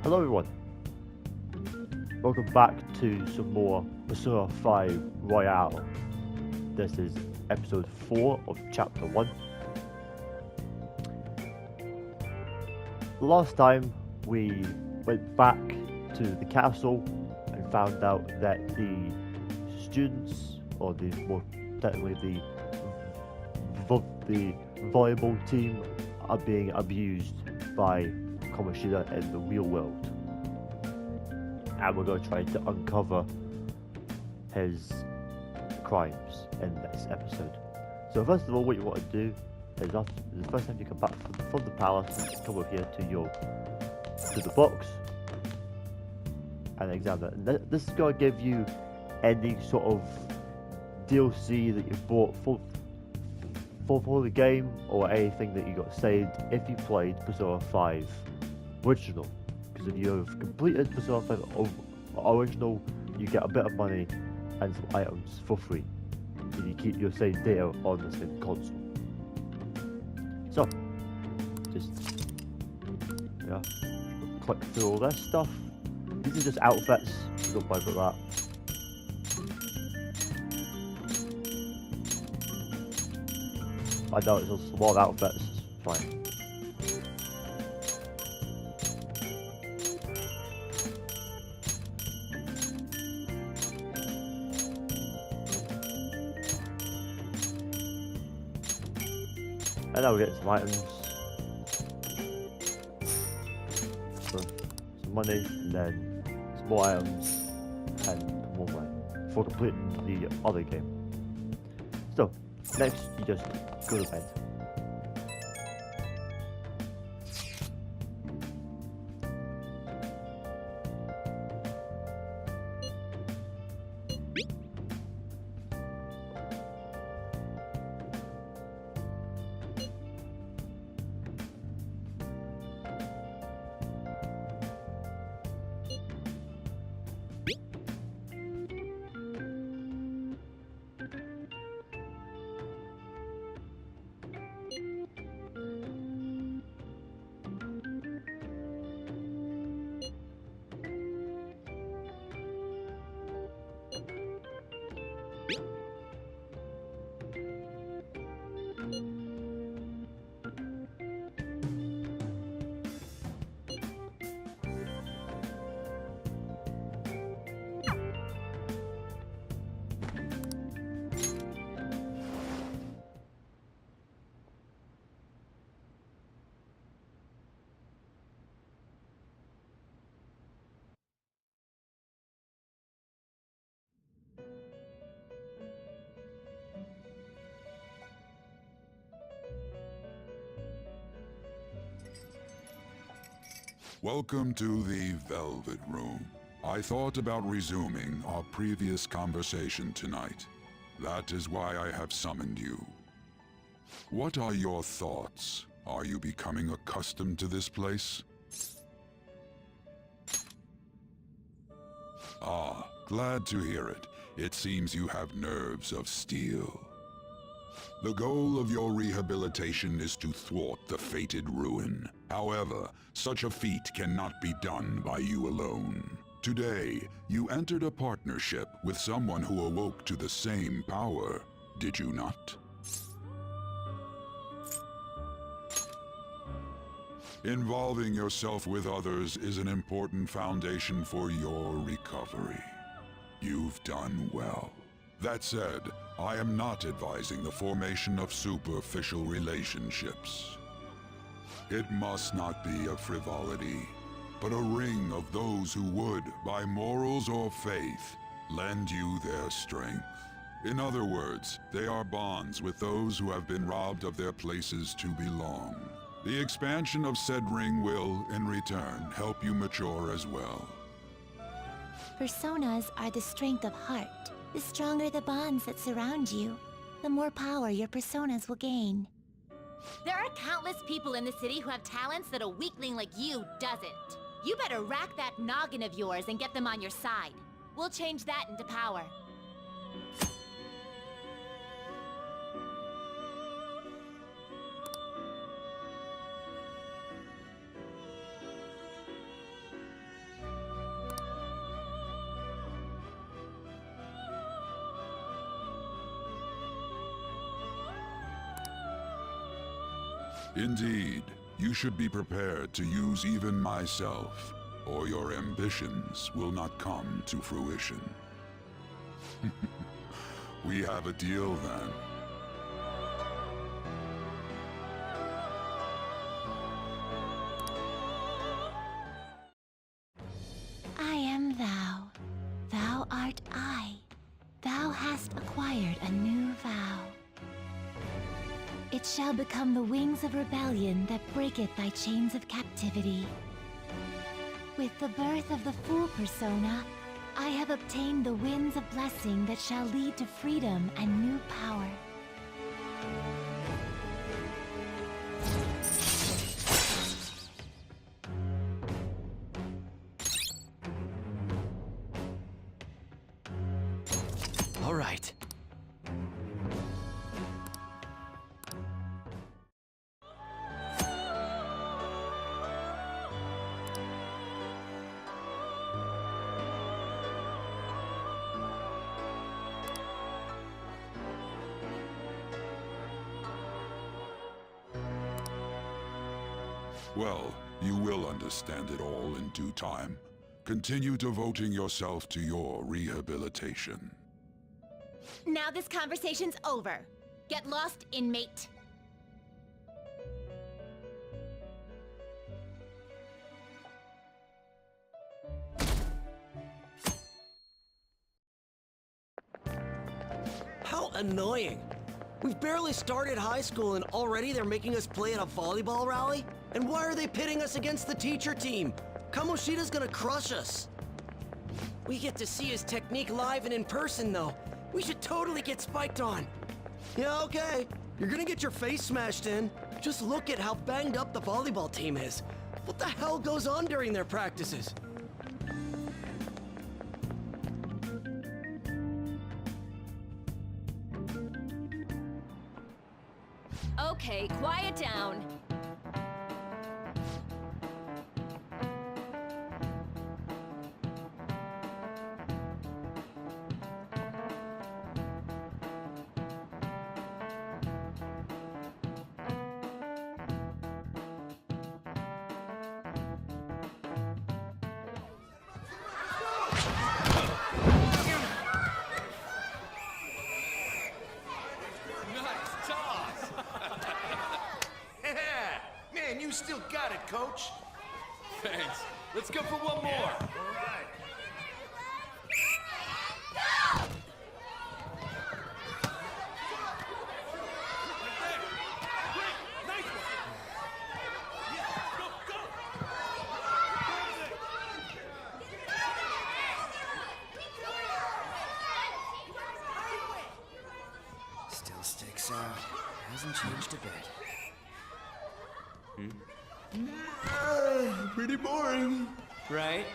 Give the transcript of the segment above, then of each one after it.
Hello everyone, welcome back to some more Persona 5 Royale. This is episode 4 of chapter 1. Last time we went back to the castle and found out that the students, or the more technically the volleyball team, are being abused by Kamoshida in the real world, and we're going to try to uncover his crimes in this episode. So first of all, what you want to do is, after the first time you come back from the palace, you come over here to the box and examine it. And this is going to give you any sort of DLC that you bought for the game, or anything that you got saved if you played Persona 5 Original. Because if you have completed Persona 5 Original, you get a bit of money and some items for free. And you keep your saved data on the same console. So, just click through all this stuff. These are just outfits, so don't worry about that. I know it's a lot of outfits, it's fine. And now we get some items, so some money, and then some more items, and more money for completing the other game. So, next you just go to bed. Welcome to the Velvet Room. I thought about resuming our previous conversation tonight. That is why I have summoned you. What are your thoughts? Are you becoming accustomed to this place? Ah, glad to hear it. It seems you have nerves of steel. The goal of your rehabilitation is to thwart the fated ruin. However, such a feat cannot be done by you alone. Today, you entered a partnership with someone who awoke to the same power, did you not? Involving yourself with others is an important foundation for your recovery. You've done well. That said, I am not advising the formation of superficial relationships. It must not be a frivolity, but a ring of those who would, by morals or faith, lend you their strength. In other words, they are bonds with those who have been robbed of their places to belong. The expansion of said ring will, in return, help you mature as well. Personas are the strength of heart. The stronger the bonds that surround you, the more power your personas will gain. There are countless people in the city who have talents that a weakling like you doesn't. You better rack that noggin of yours and get them on your side. We'll change that into power. Indeed, you should be prepared to use even myself, or your ambitions will not come to fruition. We have a deal then. I am thou. Thou art I. Thou hast acquired a new vow. It shall become the wings of rebellion that breaketh thy chains of captivity. With the birth of the Fool persona, I have obtained the winds of blessing that shall lead to freedom and new power. All right. Well, you will understand it all in due time. Continue devoting yourself to your rehabilitation. Now this conversation's over. Get lost, inmate. How annoying. We've barely started high school and already they're making us play at a volleyball rally? And why are they pitting us against the teacher team? Kamoshida's gonna crush us. We get to see his technique live and in person though. We should totally get spiked on. Yeah, okay. You're gonna get your face smashed in. Just look at how banged up the volleyball team is. What the hell goes on during their practices? Okay, quiet down. Man, you still got it, coach. Thanks. Let's go for one more. All right. Still sticks out. Hasn't changed a bit. Pretty boring. Right?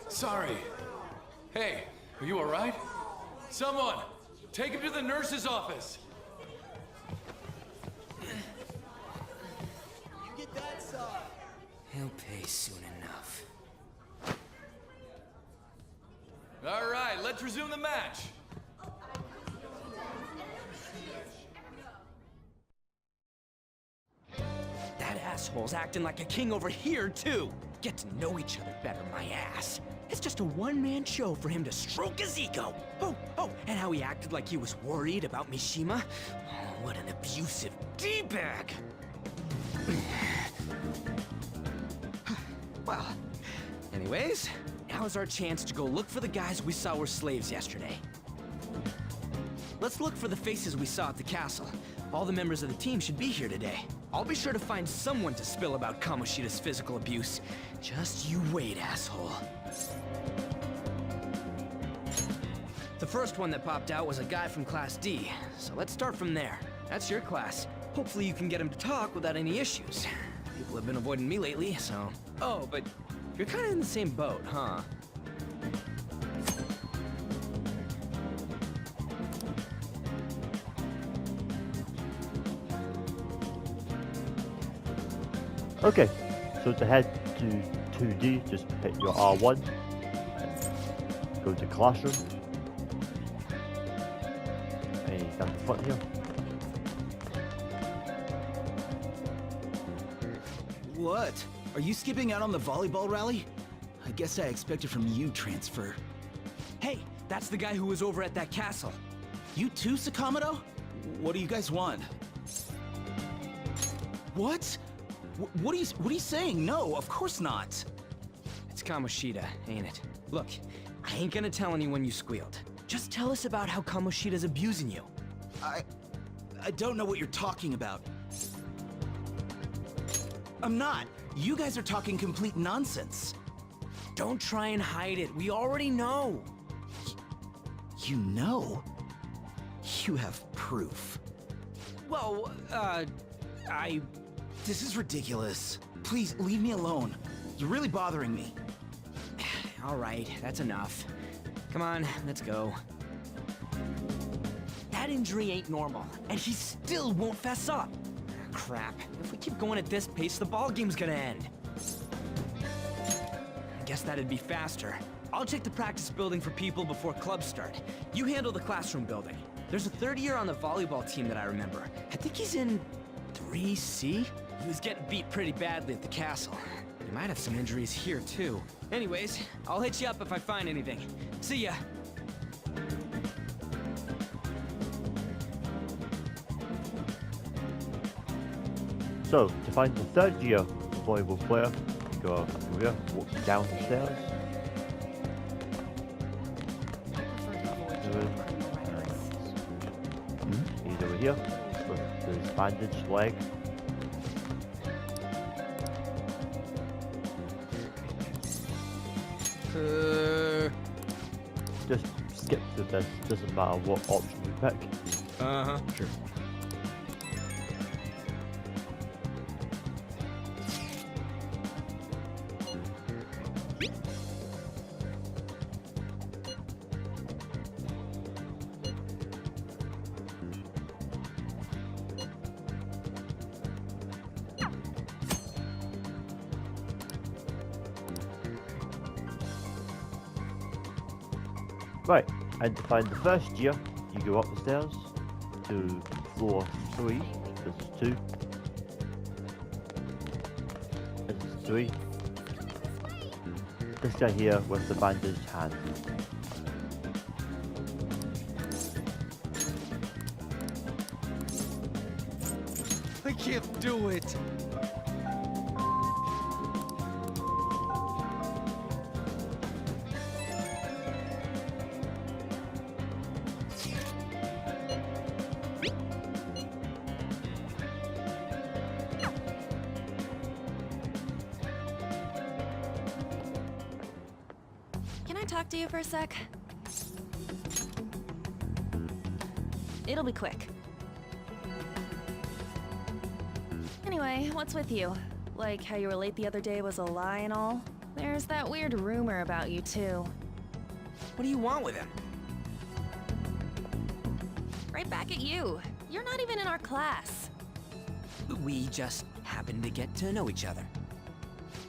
Sorry. Hey, are you all right? Someone, take him to the nurse's office. Get that side. He'll pay soon enough. All right, let's resume the match. That asshole's acting like a king over here, too. Get to know each other better, my ass. It's just a one-man show for him to stroke his ego. Oh, and how he acted like he was worried about Mishima. Oh, what an abusive D-bag. Well, anyways, now's our chance to go look for the guys we saw were slaves yesterday. Let's look for the faces we saw at the castle. All the members of the team should be here today. I'll be sure to find someone to spill about Kamoshida's physical abuse. Just you wait, asshole. The first one that popped out was a guy from Class D, so let's start from there. That's your class. Hopefully you can get him to talk without any issues. People have been avoiding me lately, so... Oh, but you're kind of in the same boat, huh? Okay, so to head to 2D, just hit your R1, go to classroom, and down the front here. What? Are you skipping out on the volleyball rally? I guess I expected from you, Transfer. Hey, that's the guy who was over at that castle. You too, Sakamoto? What do you guys want? What? What are you saying? No, of course not. It's Kamoshida, ain't it? Look, I ain't gonna tell anyone you squealed. Just tell us about how Kamoshida's abusing you. I don't know what you're talking about. I'm not. You guys are talking complete nonsense. Don't try and hide it. We already know. You know? You have proof. Well, This is ridiculous. Please, leave me alone. You're really bothering me. All right, that's enough. Come on, let's go. That injury ain't normal, and he still won't fess up. Crap. If we keep going at this pace, the ball game's gonna end. I guess that'd be faster. I'll check the practice building for people before clubs start. You handle the classroom building. There's a third year on the volleyball team that I remember. I think he's in 3C? He was getting beat pretty badly at the castle. He might have some injuries here, too. Anyways, I'll hit you up if I find anything. See ya! So, to find the third year volleyball player, go up here, walk down the stairs. He's over here, with his bandaged leg. Just skip through this, doesn't matter what option you pick. Sure. Right, and to find the first year, you go up the stairs to floor 3. This is 2. This is 3. This guy here with the bandaged hand. I can't do it! Can I talk to you for a sec? It'll be quick. Anyway, what's with you? Like how you were late the other day was a lie and all? There's that weird rumor about you too. What do you want with him? Right back at you. You're not even in our class. We just happen to get to know each other.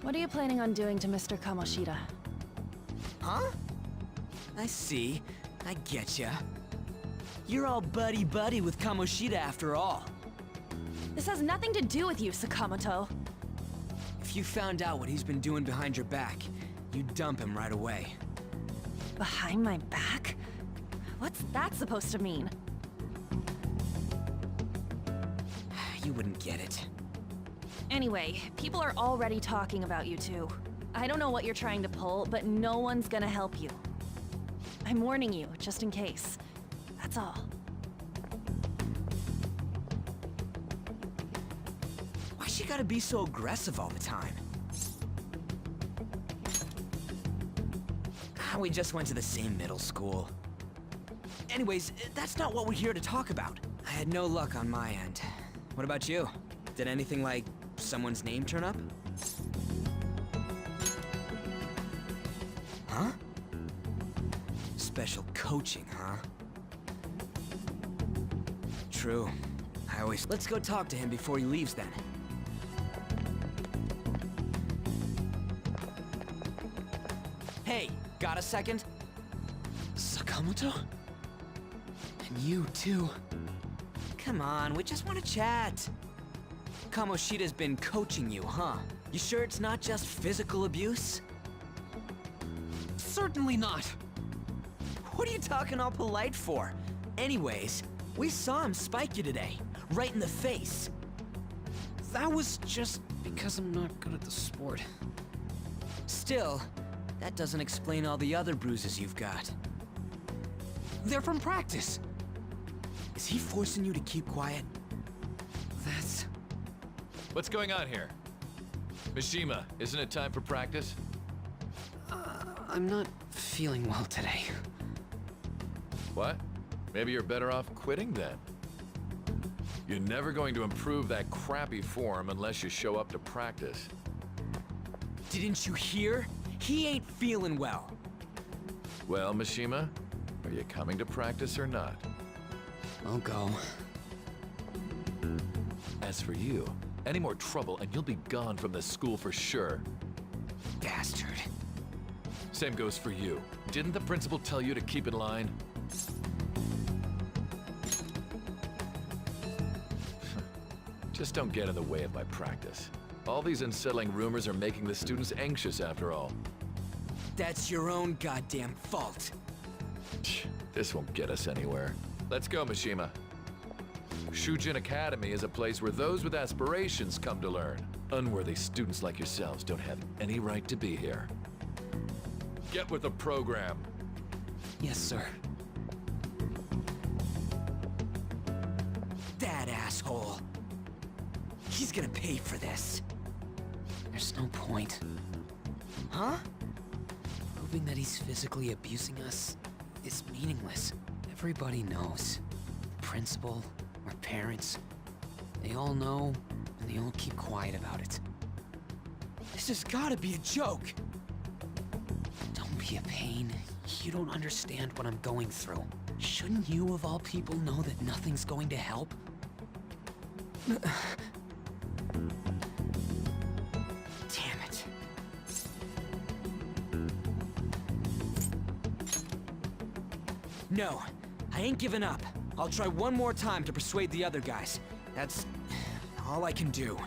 What are you planning on doing to Mr. Kamoshida? Huh? I see. I getcha. You're all buddy-buddy with Kamoshida after all. This has nothing to do with you, Sakamoto. If you found out what he's been doing behind your back, you'd dump him right away. Behind my back? What's that supposed to mean? You wouldn't get it. Anyway, people are already talking about you two. I don't know what you're trying to pull, but no one's gonna help you. I'm warning you, just in case. That's all. Why she gotta be so aggressive all the time? We just went to the same middle school. Anyways, that's not what we're here to talk about. I had no luck on my end. What about you? Did anything, like, someone's name turn up? Huh? Special coaching, huh? True. Let's go talk to him before he leaves then. Hey, got a second? Sakamoto? And you too. Come on, we just want to chat. Kamoshida's been coaching you, huh? You sure it's not just physical abuse? Certainly not. What are you talking all polite for? Anyways, we saw him spike you today, right in the face. That was just because I'm not good at the sport. Still, that doesn't explain all the other bruises you've got. They're from practice. Is he forcing you to keep quiet? That's... What's going on here? Mishima, isn't it time for practice? I'm not feeling well today. What? Maybe you're better off quitting then. You're never going to improve that crappy form unless you show up to practice. Didn't you hear? He ain't feeling well. Well, Mishima, are you coming to practice or not? I'll go. As for you, any more trouble and you'll be gone from this school for sure. Bastard. Same goes for you. Didn't the principal tell you to keep in line? Just don't get in the way of my practice. All these unsettling rumors are making the students anxious after all. That's your own goddamn fault. This won't get us anywhere. Let's go, Mishima. Shujin Academy is a place where those with aspirations come to learn. Unworthy students like yourselves don't have any right to be here. Get with the program. Yes, sir. That asshole. He's gonna pay for this. There's no point. Huh? Proving that he's physically abusing us is meaningless. Everybody knows. The principal, our parents, they all know, and they all keep quiet about it. This has gotta be a joke. Don't be a pain. You don't understand what I'm going through. Shouldn't you, of all people, know that nothing's going to help? Damn it. No, I ain't giving up. I'll try one more time to persuade the other guys. That's all I can do.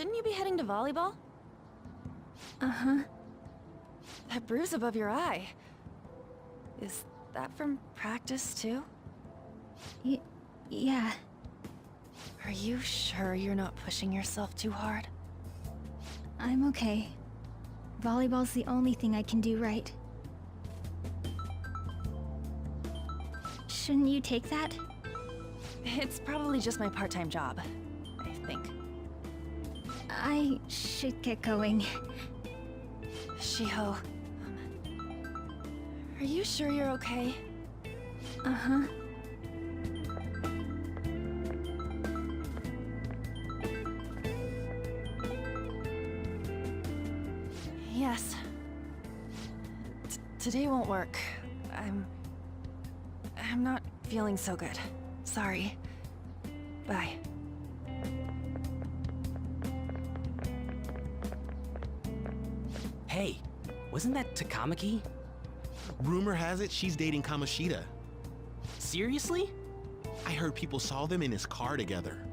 shouldn't you be heading to volleyball? Uh-huh. That bruise above your eye. Is that from practice, too? Yeah. Are you sure you're not pushing yourself too hard? I'm okay. Volleyball's the only thing I can do right. Shouldn't you take that? It's probably just my part-time job, I think. I should get going. Shiho, are you sure you're okay? Uh-huh. Yes. Today won't work. I'm not feeling so good. Sorry. Bye. Hey, wasn't that Takamaki? Rumor has it she's dating Kamoshida. Seriously? I heard people saw them in his car together.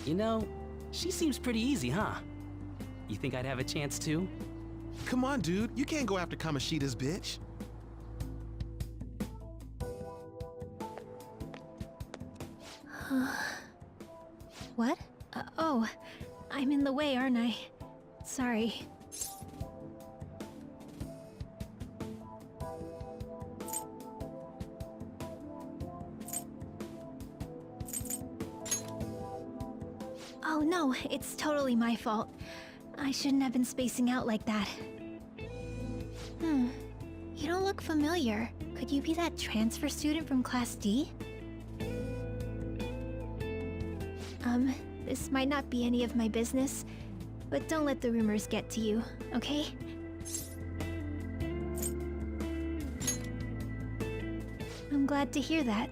You know, she seems pretty easy, huh? You think I'd have a chance too? Come on, dude. You can't go after Kamoshida's bitch. What? Oh, I'm in the way, aren't I? Sorry. Oh no, it's totally my fault. I shouldn't have been spacing out like that. You don't look familiar. Could you be that transfer student from Class D? This might not be any of my business, but don't let the rumors get to you, okay? I'm glad to hear that.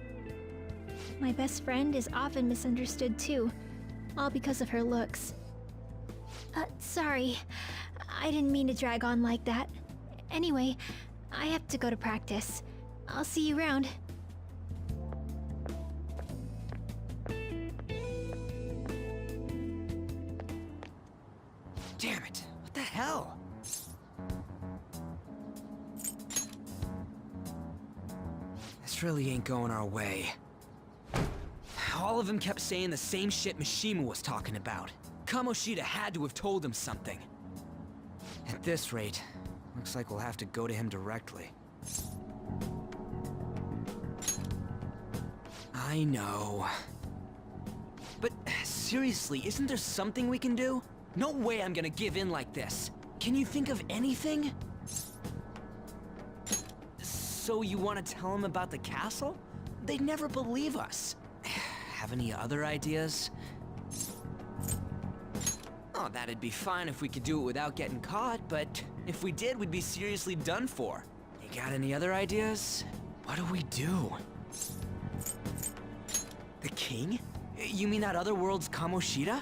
My best friend is often misunderstood too, all because of her looks. Sorry. I didn't mean to drag on like that. Anyway, I have to go to practice. I'll see you around. Damn it! What the hell? This really ain't going our way. All of them kept saying the same shit Mishima was talking about. Kamoshida had to have told him something. At this rate, looks like we'll have to go to him directly. I know. But seriously, isn't there something we can do? No way I'm gonna give in like this. Can you think of anything? So you want to tell them about the castle? They'd never believe us. Have any other ideas? Oh, that'd be fine if we could do it without getting caught, but if we did, we'd be seriously done for. You got any other ideas? What do we do? The king? You mean that other world's Kamoshida?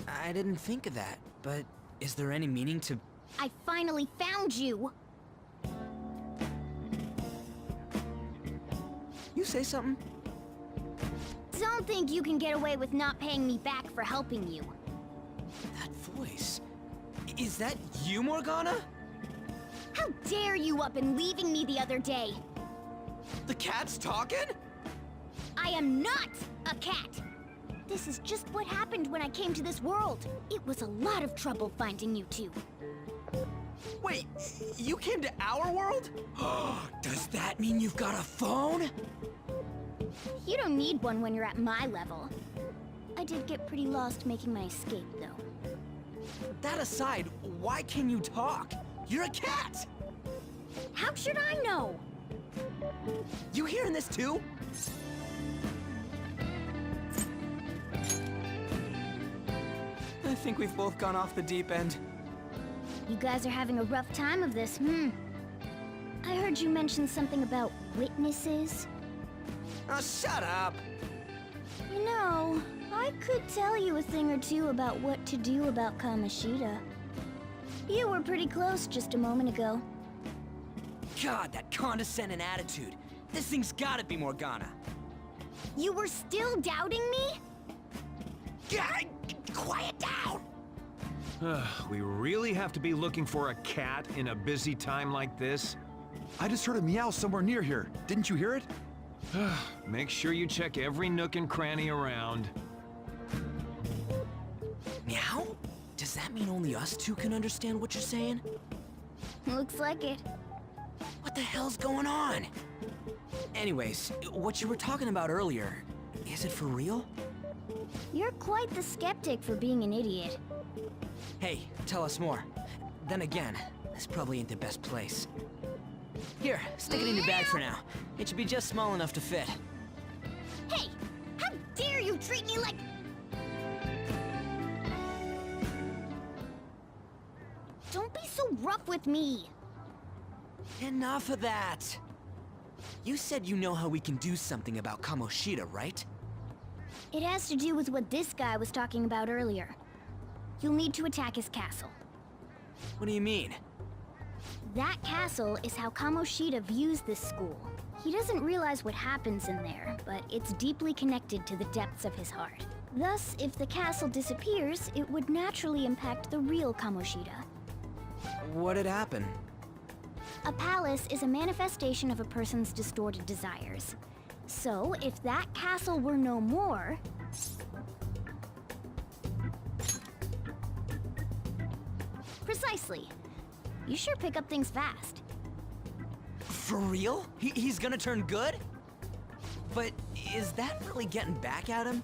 I didn't think of that, but is there any meaning to... I finally found you! You say something? Don't think you can get away with not paying me back for helping you. That voice... Is that you, Morgana? How dare you up and leaving me the other day? The cat's talking? I am not a cat! This is just what happened when I came to this world. It was a lot of trouble finding you two. Wait, you came to our world? Does that mean you've got a phone? You don't need one when you're at my level. I did get pretty lost making my escape, though. That aside, why can you talk? You're a cat! How should I know? You hearing this too? I think we've both gone off the deep end. You guys are having a rough time of this, I heard you mention something about witnesses. Oh, shut up! You know, I could tell you a thing or two about what to do about Kamoshida. You were pretty close just a moment ago. God, that condescending attitude. This thing's gotta be Morgana. You were still doubting me? God, quiet down! We really have to be looking for a cat in a busy time like this? I just heard a meow somewhere near here. Didn't you hear it? Make sure you check every nook and cranny around. Meow? Does that mean only us two can understand what you're saying? Looks like it. What the hell's going on? Anyways, what you were talking about earlier, is it for real? You're quite the skeptic for being an idiot. Hey, tell us more. Then again, this probably ain't the best place. Here, stick it in your bag for now. It should be just small enough to fit. Hey! How dare you treat me like... Don't be so rough with me! Enough of that! You said you know how we can do something about Kamoshida, right? It has to do with what this guy was talking about earlier. You'll need to attack his castle. What do you mean? That castle is how Kamoshida views this school. He doesn't realize what happens in there, but it's deeply connected to the depths of his heart. Thus, if the castle disappears, it would naturally impact the real Kamoshida. What'd happen? A palace is a manifestation of a person's distorted desires. So, if that castle were no more... Precisely. You sure pick up things fast. For real? He's gonna turn good? But is that really getting back at him?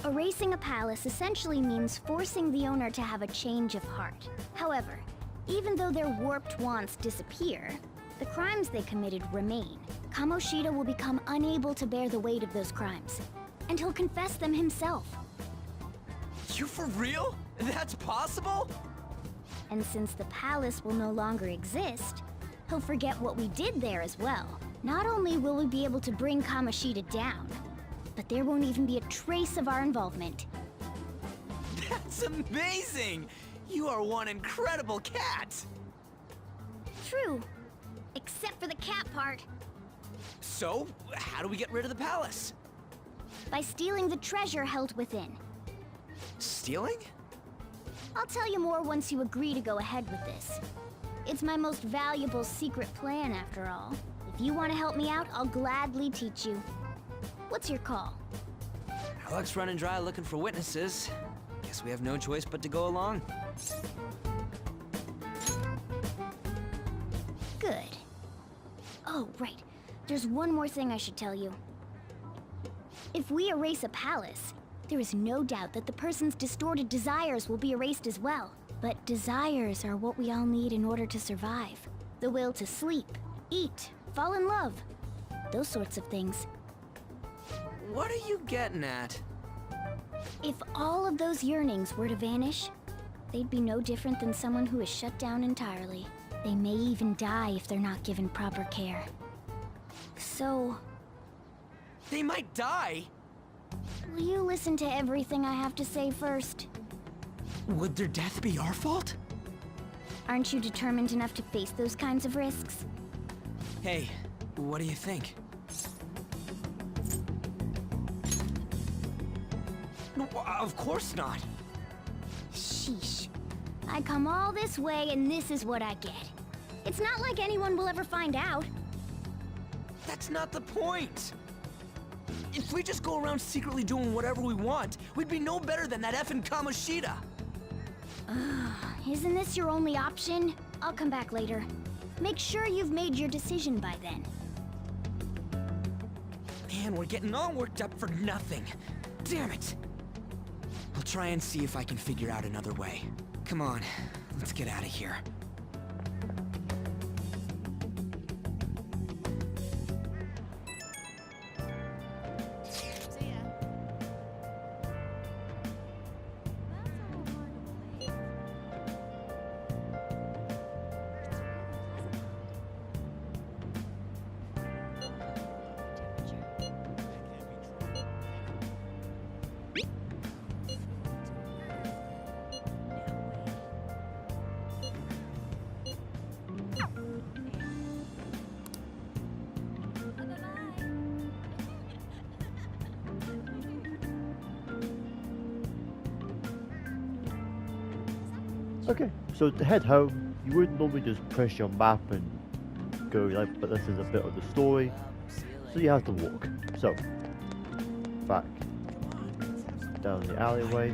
Erasing a palace essentially means forcing the owner to have a change of heart. However, even though their warped wants disappear, the crimes they committed remain. Kamoshida will become unable to bear the weight of those crimes, and he'll confess them himself. You for real? That's possible? And since the palace will no longer exist, he'll forget what we did there as well. Not only will we be able to bring Kamoshida down, but there won't even be a trace of our involvement. That's amazing! You are one incredible cat! True. Except for the cat part. So, how do we get rid of the palace? By stealing the treasure held within. Stealing? I'll tell you more once you agree to go ahead with this. It's my most valuable secret plan, after all. If you want to help me out, I'll gladly teach you. What's your call? Our luck's running dry looking for witnesses. Guess we have no choice but to go along. Good. Oh, right. There's one more thing I should tell you. If we erase a palace, there is no doubt that the person's distorted desires will be erased as well. But desires are what we all need in order to survive. The will to sleep, eat, fall in love. Those sorts of things. What are you getting at? If all of those yearnings were to vanish, they'd be no different than someone who is shut down entirely. They may even die if they're not given proper care. So... They might die? Will you listen to everything I have to say first? Would their death be our fault? Aren't you determined enough to face those kinds of risks? Hey, what do you think? No, of course not. Sheesh. I come all this way and this is what I get. It's not like anyone will ever find out. That's not the point. If we just go around secretly doing whatever we want, we'd be no better than that effing Kamoshida. Isn't this your only option? I'll come back later. Make sure you've made your decision by then. Man, we're getting all worked up for nothing. Damn it. I'll try and see if I can figure out another way. Come on, let's get out of here. Okay, so to head home, you would normally just press your map and go like, but this is a bit of the story, so you have to walk. So, back down the alleyway.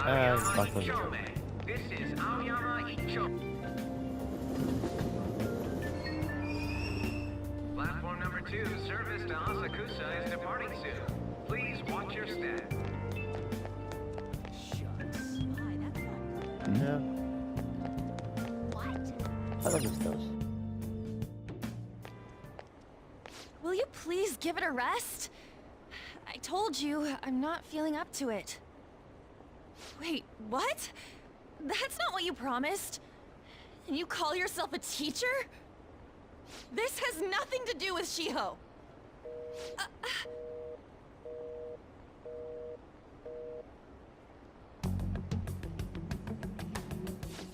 And back on the road. This is Aoyama Icho. Platform number 2, service to Asakusa is departing soon. Please watch your step. Yeah. I love this does. Will you please give it a rest? I told you, I'm not feeling up to it. Wait, what? That's not what you promised. And you call yourself a teacher? This has nothing to do with Shiho.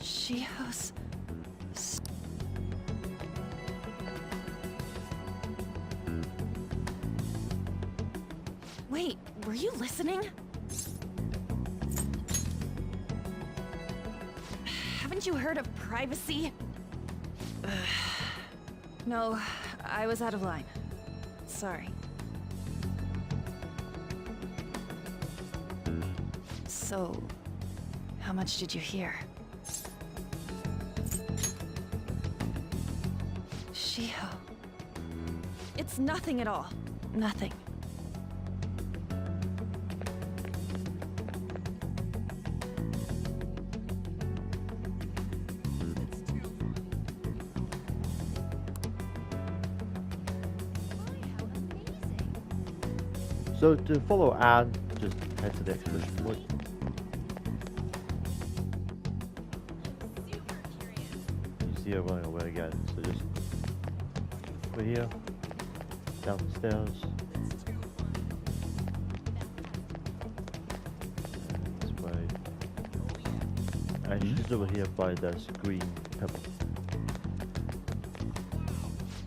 Shiho's... Wait, were you listening? Haven't you heard of privacy? No, I was out of line. Sorry. So, how much did you hear? Shiho. It's nothing at all. Nothing. So to follow Anne, just head to the exclamation point. You see her running away again, so just over here, down the stairs. This way. And she's over here by this green pebble.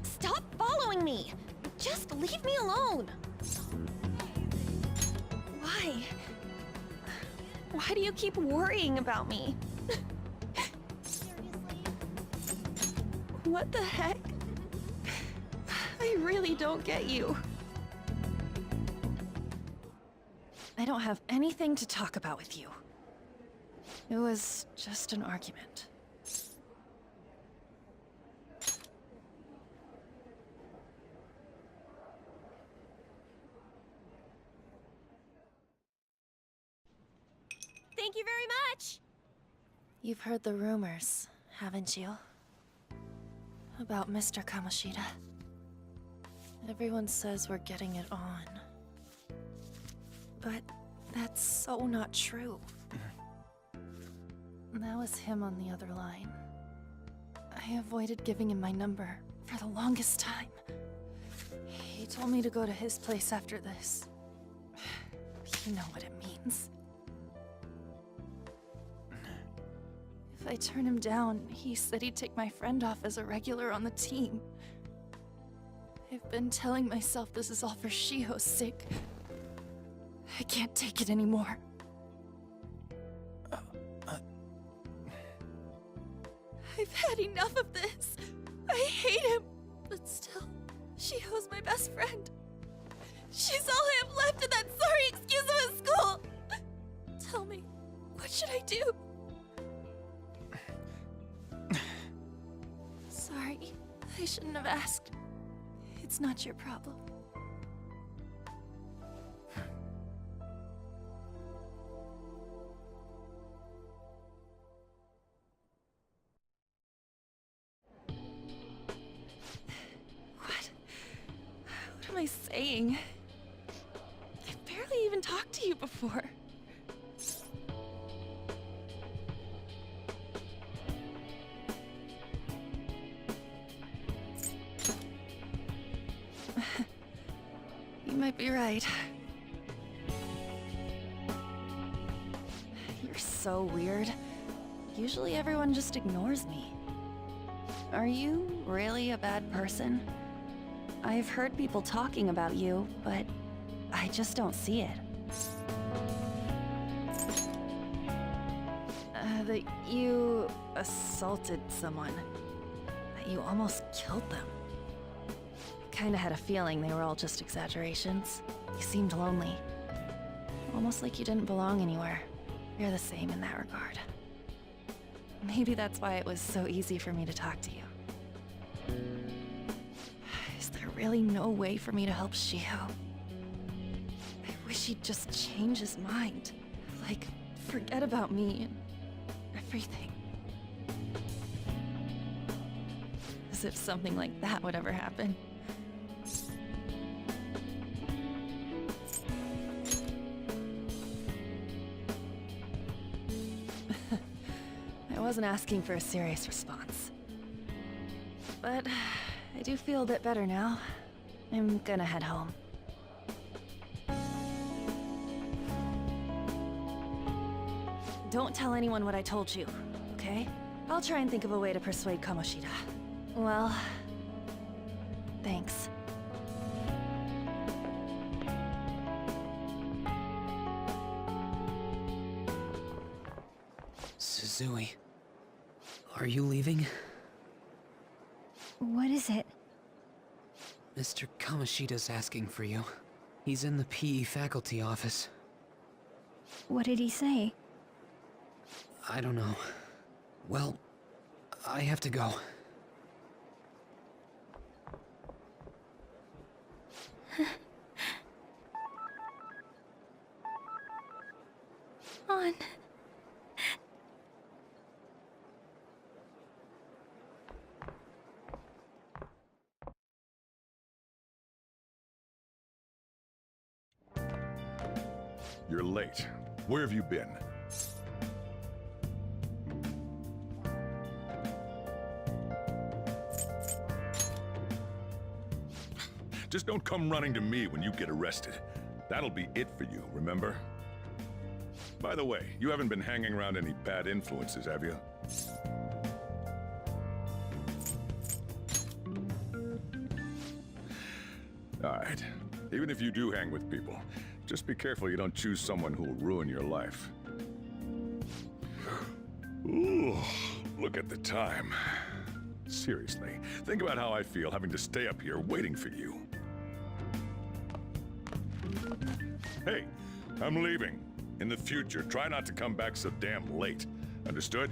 Stop following me! Just leave me alone! Why? Why do you keep worrying about me? What the heck? I really don't get you. I don't have anything to talk about with you. It was just an argument. Thank you very much! You've heard the rumors, haven't you? About Mr. Kamoshida. Everyone says we're getting it on. But that's so not true. That was him on the other line. I avoided giving him my number for the longest time. He told me to go to his place after this. You know what it means. If I turn him down, he said he'd take my friend off as a regular on the team. I've been telling myself this is all for Shiho's sake. I can't take it anymore. I've had enough of this. I hate him. But still, Shiho's my best friend. She's all I have left in that sorry excuse of a school. Tell me, what should I do? Sorry, I shouldn't have asked. It's not your problem. What am I saying? I've barely even talked to you before. You might be right. You're so weird. Usually everyone just ignores me. Are you really a bad person? I've heard people talking about you, but I just don't see it. That you assaulted someone. That you almost killed them. I kinda had a feeling they were all just exaggerations. You seemed lonely. Almost like you didn't belong anywhere. You're the same in that regard. Maybe that's why it was so easy for me to talk to you. Is there really no way for me to help Shio? I wish he'd just change his mind. Like, forget about me and everything. As if something like that would ever happen. I wasn't asking for a serious response. But I do feel a bit better now. I'm gonna head home. Don't tell anyone what I told you, okay? I'll try and think of a way to persuade Kamoshida. Well, thanks. Suzui, are you leaving? What is it? Mr. Kamoshida's asking for you. He's in the PE faculty office. What did he say? I don't know. Well, I have to go. On. You're late. Where have you been? Just don't come running to me when you get arrested. That'll be it for you, remember? By the way, you haven't been hanging around any bad influences, have you? All right. Even if you do hang with people, just be careful you don't choose someone who will ruin your life. Ooh, look at the time. Seriously, think about how I feel having to stay up here waiting for you. Hey, I'm leaving. In the future, try not to come back so damn late. Understood?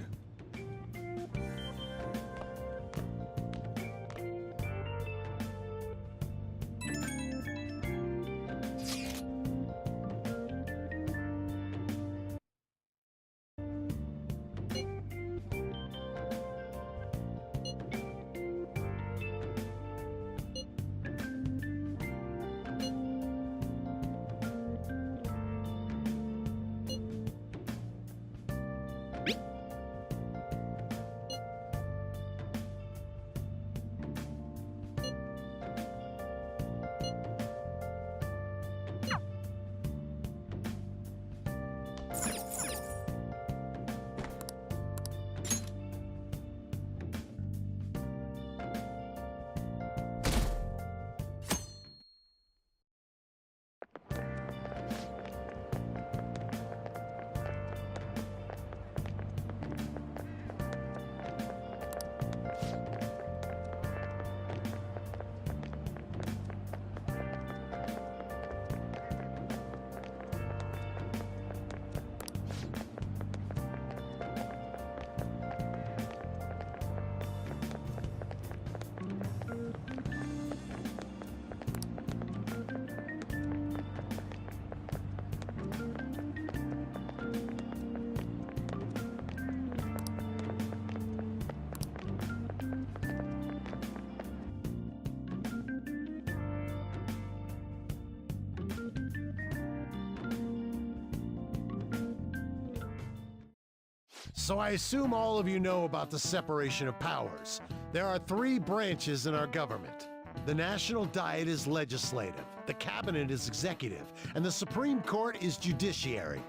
So I assume all of you know about the separation of powers. There are 3 branches in our government. The National Diet is legislative, the Cabinet is executive, and the Supreme Court is judiciary.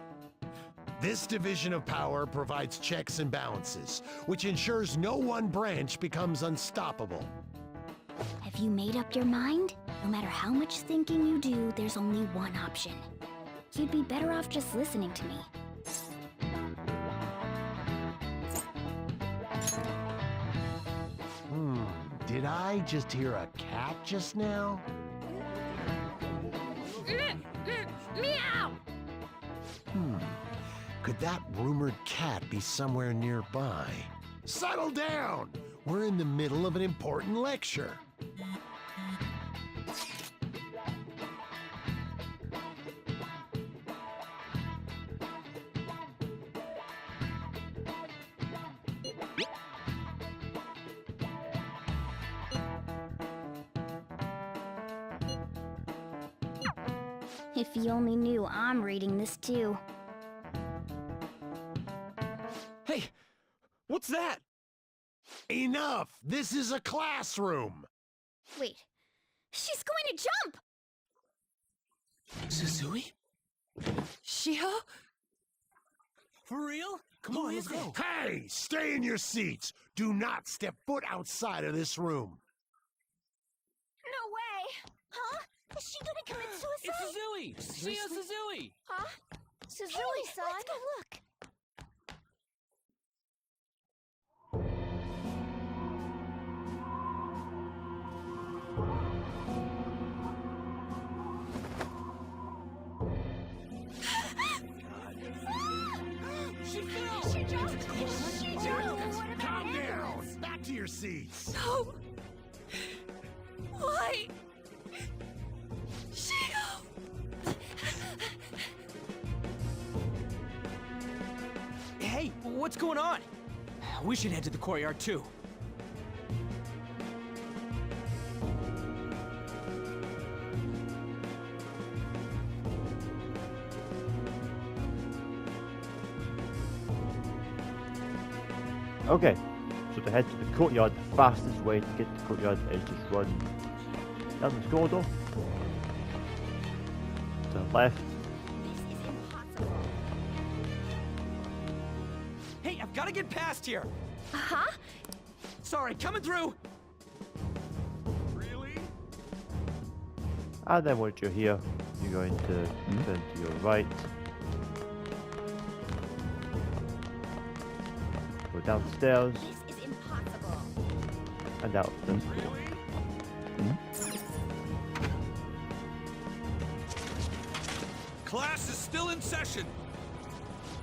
This division of power provides checks and balances, which ensures no one branch becomes unstoppable. Have you made up your mind? No matter how much thinking you do, there's only one option. You'd be better off just listening to me. Did I just hear a cat just now? Meow! Could that rumored cat be somewhere nearby? Settle down! We're in the middle of an important lecture. If you only knew I'm reading this too. Hey, what's that? Enough! This is a classroom! Wait, she's going to jump! Suzui? Shiho? For real? Come on, let's go. Hey! Stay in your seats! Do not step foot outside of this room! No way! Huh? Is she gonna commit suicide? It's Suzui! Shia Suzui! Huh? Suzui-san? Let's go look. She fell! She jumped! She jumped! Calm down! Back to your seats! No! Why? Shiho! Hey, what's going on? We should head to the courtyard too. Okay, so to head to the courtyard, the fastest way to get to the courtyard is just run down this corridor. To the left. This is impossible. Hey, I've got to get past here. Huh? Sorry, coming through. Really? And then once you're here, you're going to turn to your right. Go downstairs This is impossible. and out this door. Class is still in session.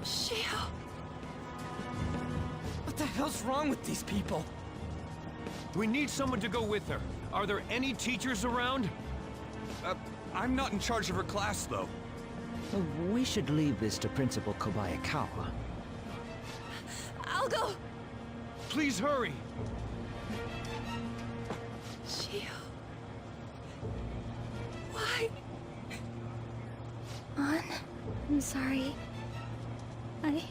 Shiho! What the hell's wrong with these people? We need someone to go with her. Are there any teachers around? I'm not in charge of her class, though. We should leave this to Principal Kobayakawa. I'll go! Please hurry. Shiho. Why? I'm sorry. I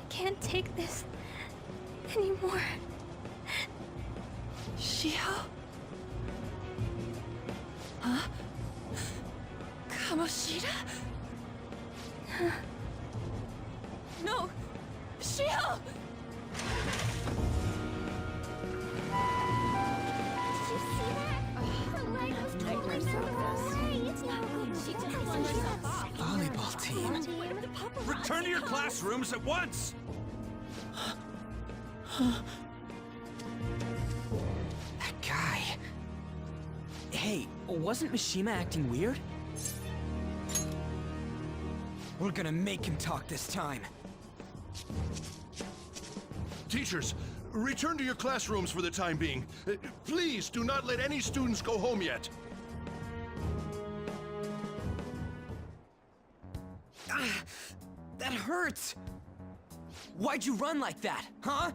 can't take this anymore. Shiho? Huh? Kamoshida? No! Shiho! Did you see that? Her leg was totally surprised. It's not good. She didn't plunge herself off. Volleyball team. Return to your classrooms at once! That guy. Hey, wasn't Mishima acting weird? We're gonna make him talk this time. Teachers, return to your classrooms for the time being. Please do not let any students go home yet. Ah, that hurts! Why'd you run like that, huh?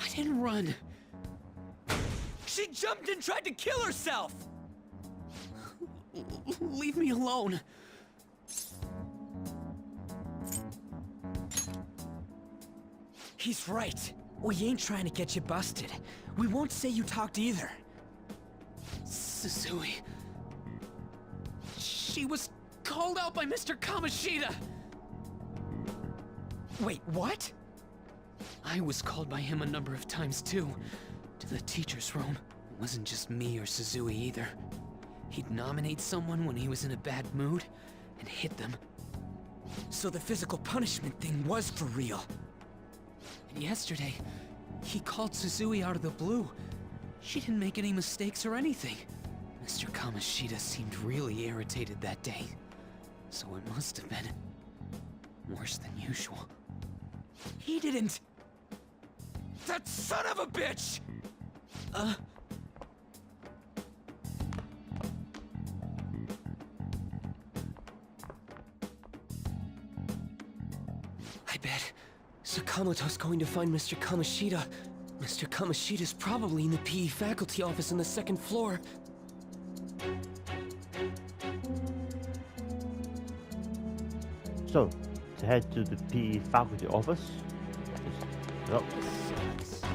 I didn't run. She jumped and tried to kill herself! Leave me alone. He's right. We ain't trying to get you busted. We won't say you talked either. Suzui. She was called out by Mr. Kamoshida. Wait, what? I was called by him a number of times too, to the teacher's room. It wasn't just me or Suzui either. He'd nominate someone when he was in a bad mood and hit them. So the physical punishment thing was for real. And yesterday, he called Suzui out of the blue. She didn't make any mistakes or anything. Mr. Kamoshida seemed really irritated that day. So it must have been worse than usual. He didn't... That son of a bitch! I bet Sakamoto's going to find Mr. Kamoshida. Mr. Kamoshida's probably in the PE faculty office on the second floor. So, to head to the PE faculty office, just up,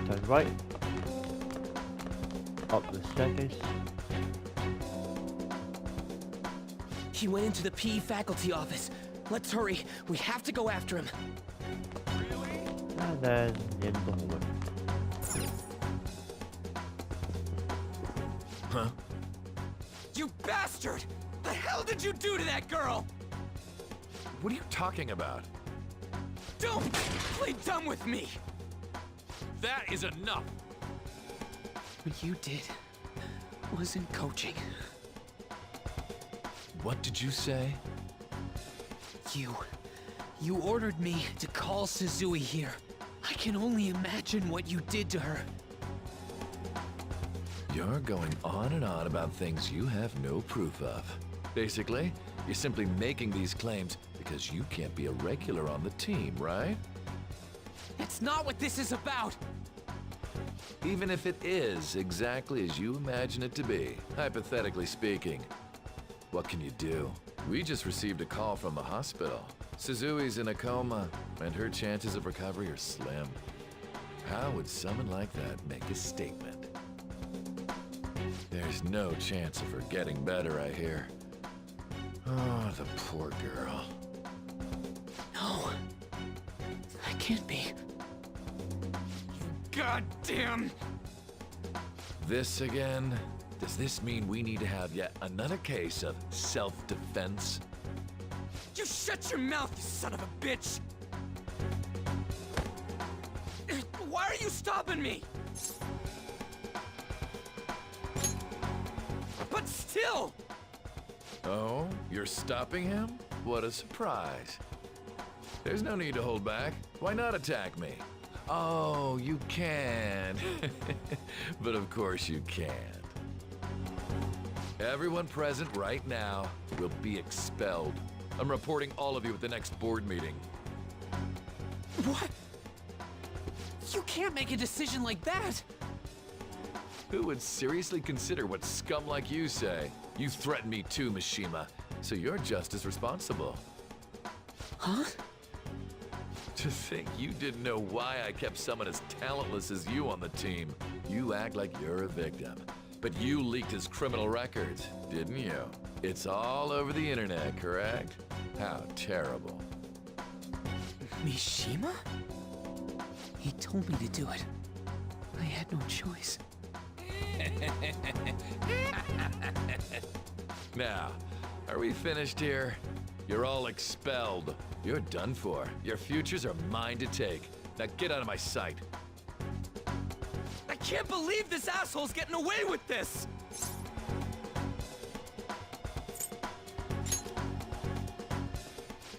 turn right, up the staircase. He went into the PE faculty office. Let's hurry. We have to go after him. And then in the hallway. Huh? You bastard! The hell did you do to that girl? What are you talking about? Don't play dumb with me! That is enough! What you did wasn't coaching. What did you say? You ordered me to call Suzui here. I can only imagine what you did to her. You're going on and on about things you have no proof of. Basically, you're simply making these claims because you can't be a regular on the team, right? That's not what this is about! Even if it is exactly as you imagine it to be, hypothetically speaking, what can you do? We just received a call from the hospital. Suzui's in a coma, and her chances of recovery are slim. How would someone like that make a statement? There's no chance of her getting better, I hear. Oh, the poor girl. No. I can't be. Goddamn! This again? Does this mean we need to have yet another case of self-defense? You shut your mouth, you son of a bitch! Why are you stopping me? But still! Oh, you're stopping him? What a surprise. There's no need to hold back. Why not attack me? Oh, you can. But of course you can't. Everyone present right now will be expelled. I'm reporting all of you at the next board meeting. What? You can't make a decision like that! Who would seriously consider what scum like you say? You threatened me too, Mishima, so you're just as responsible. Huh? To think you didn't know why I kept someone as talentless as you on the team. You act like you're a victim. But you leaked his criminal records, didn't you? It's all over the internet, correct? How terrible. Mishima? He told me to do it. I had no choice. Now, are we finished here? You're all expelled. You're done for. Your futures are mine to take. Now get out of my sight. I can't believe this asshole's getting away with this!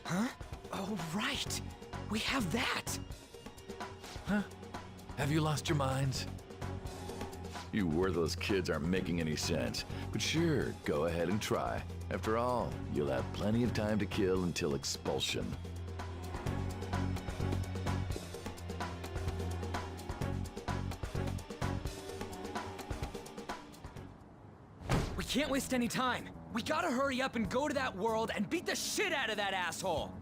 Huh? Oh, right. We have that. Huh? Have you lost your minds? You worthless kids aren't making any sense. But sure, go ahead and try. After all, you'll have plenty of time to kill until expulsion. We can't waste any time. We gotta hurry up and go to that world and beat the shit out of that asshole!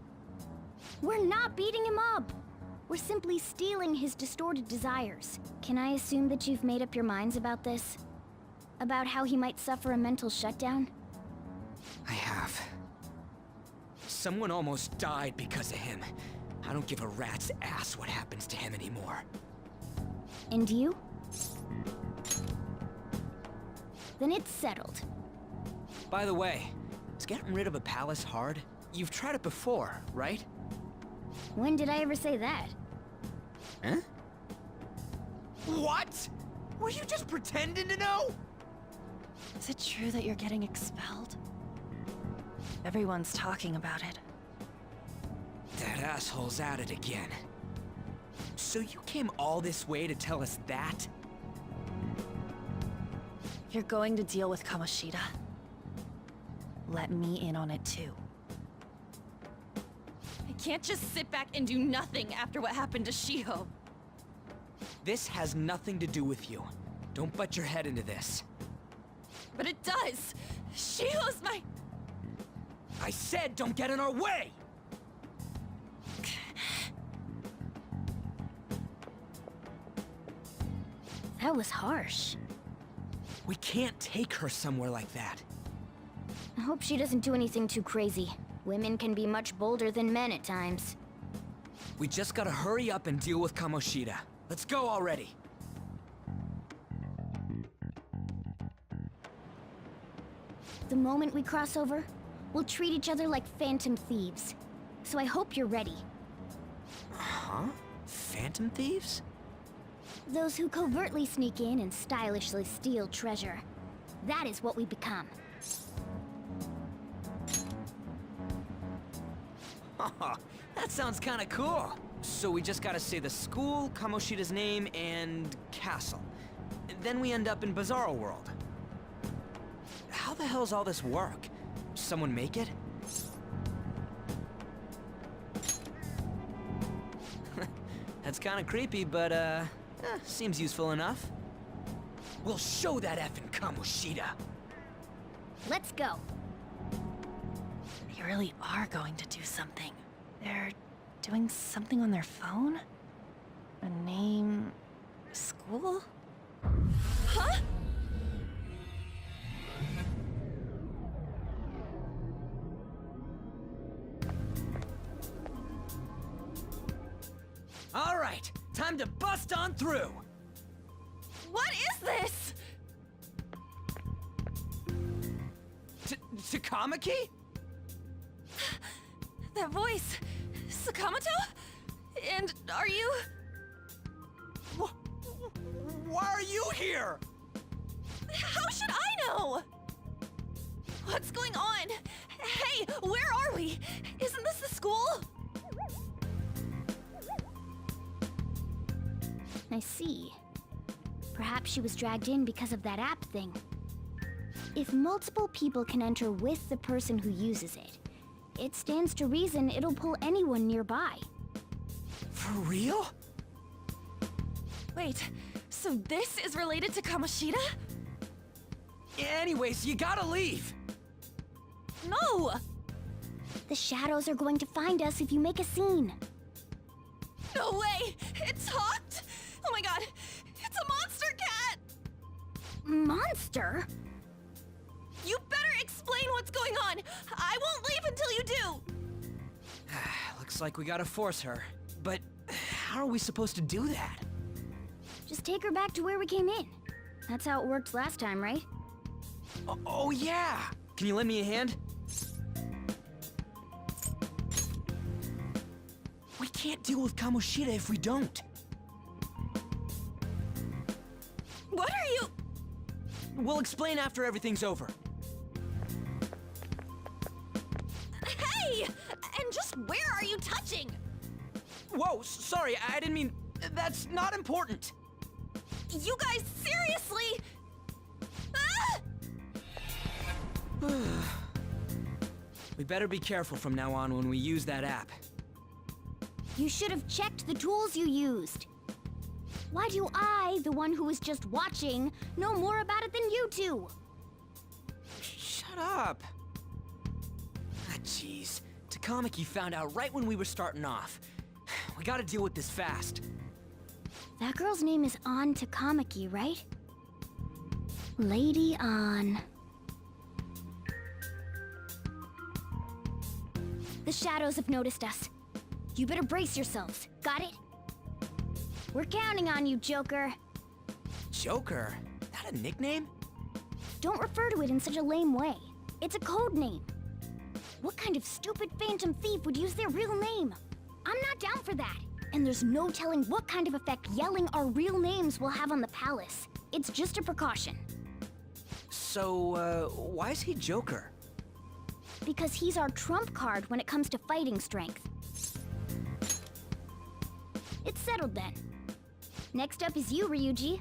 We're not beating him up! We're simply stealing his distorted desires. Can I assume that you've made up your minds about this? About how he might suffer a mental shutdown? I have. Someone almost died because of him. I don't give a rat's ass what happens to him anymore. And you? Then it's settled. By the way, is getting rid of a palace hard? You've tried it before, right? When did I ever say that? Huh? What? Were you just pretending to know? Is it true that you're getting expelled? Everyone's talking about it. That asshole's at it again. So you came all this way to tell us that? You're going to deal with Kamoshida. Let me in on it too. I can't just sit back and do nothing after what happened to Shiho. This has nothing to do with you. Don't butt your head into this. But it does! Shiho's my... I said don't get in our way! That was harsh. We can't take her somewhere like that. I hope she doesn't do anything too crazy. Women can be much bolder than men at times. We just gotta hurry up and deal with Kamoshida. Let's go already. The moment we cross over, we'll treat each other like phantom thieves. So I hope you're ready. Huh? Phantom thieves? Those who covertly sneak in and stylishly steal treasure. That is what we become. That sounds kinda cool. So we just gotta say the school, Kamoshida's name, and castle. Then we end up in Bizarro World. How the hell's all this work? Someone make it? That's kinda creepy, but seems useful enough. We'll show that effing Kamoshida. Let's go. They really are going to do something. They're doing something on their phone? A name... school? Huh? All right, time to bust on through. What is this? Takamaki? That voice... Sakamoto? And are you... Why are you here? How should I know? What's going on? Hey, where are we? Isn't this the school? I see. Perhaps she was dragged in because of that app thing. If multiple people can enter with the person who uses it, it stands to reason it'll pull anyone nearby. For real? Wait, so this is related to Kamoshida? Anyways, you gotta leave. No! The shadows are going to find us if you make a scene. No way! It talked? Oh my god, it's a monster cat! Monster? You better explain what's going on! I won't leave until you do! Looks like we gotta force her. But how are we supposed to do that? Just take her back to where we came in. That's how it worked last time, right? Oh yeah! Can you lend me a hand? We can't deal with Kamoshida if we don't. What are you... We'll explain after everything's over. Hey! And just where are you touching? Whoa, sorry, I didn't mean... That's not important. You guys, seriously? Ah! We better be careful from now on when we use that app. You should have checked the tools you used. Why do I, the one who was just watching, know more about it than you two? Shut up. Ah, jeez. Takamaki found out right when we were starting off. We gotta deal with this fast. That girl's name is An Takamaki, right? Lady An. The shadows have noticed us. You better brace yourselves. Got it? We're counting on you, Joker. Joker? That a nickname? Don't refer to it in such a lame way. It's a code name. What kind of stupid phantom thief would use their real name? I'm not down for that. And there's no telling what kind of effect yelling our real names will have on the palace. It's just a precaution. So, why is he Joker? Because he's our trump card when it comes to fighting strength. It's settled then. Next up is you, Ryuji.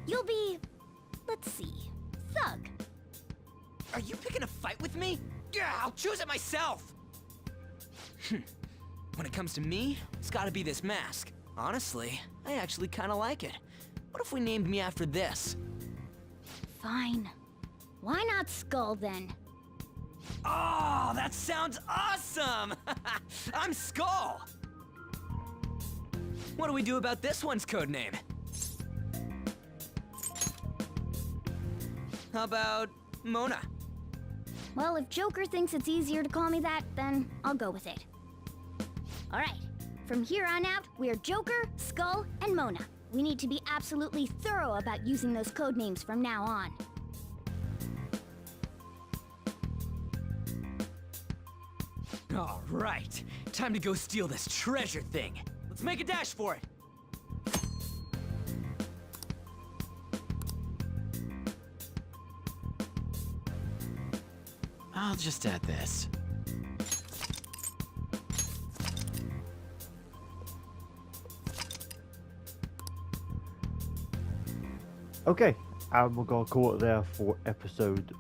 You'll be... let's see... Thug. Are you picking a fight with me? Yeah, I'll choose it myself! When it comes to me, it's gotta be this mask. Honestly, I actually kinda like it. What if we named me after this? Fine. Why not Skull then? Oh, that sounds awesome! I'm Skull! What do we do about this one's codename? How about Mona? Well, if Joker thinks it's easier to call me that, then I'll go with it. Alright, from here on out, we're Joker, Skull, and Mona. We need to be absolutely thorough about using those codenames from now on. Alright, time to go steal this treasure thing. Let's make a dash for it. I'll just add this. Okay, and we're gonna call it there for episode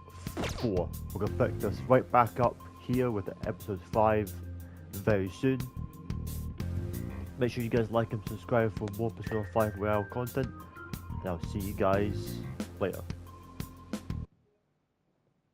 4. We're gonna pick this right back up here with episode 5 very soon. Make sure you guys like and subscribe for more Persona 5 Royale content. And I'll see you guys later.